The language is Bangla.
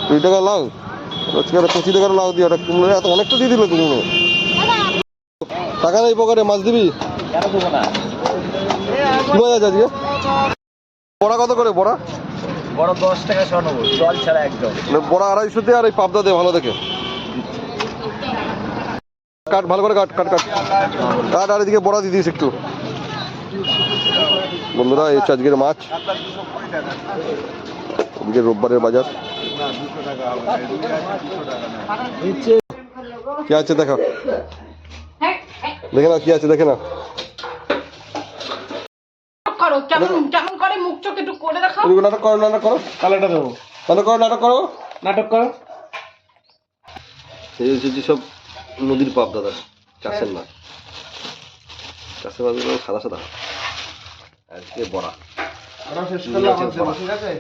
2 টাকা লাউ আজকে 25 টাকার লাউ দিয়ে একটা কুমড়ো এত অনেকটা দিয়ে দিলে কুমড়ো টাকা নেই পকেটে মাছ দিবি কি মাছ আছে আজকে বড়া কত করে বড়া বড় 10 টাকা সহ নেবো জল ছাড়া একদম বড়া 250 দিয়ে আর এই পাবদা দে ভালো দেখে কাট ভালো করে কাট কাট কাট কাট আর এদিকে বড়া দিয়ে দিস একটু বন্ধুরা এই আজকের মাছ এদিকে রোববারের বাজার কি আছে দেখো দেখে না কি আছে দেখে না কেমন করে মুখ চোখ একটু করে দেখাও নাটক করো নাটক করো কালারটা দেবো নাটক করো নাটক করো এই যে সব নদীর পাপ দাদা চাষের না চাষের মাছগুলো সাদা সাদা আজকে বড়া শেষ করলাম ঠিক আছে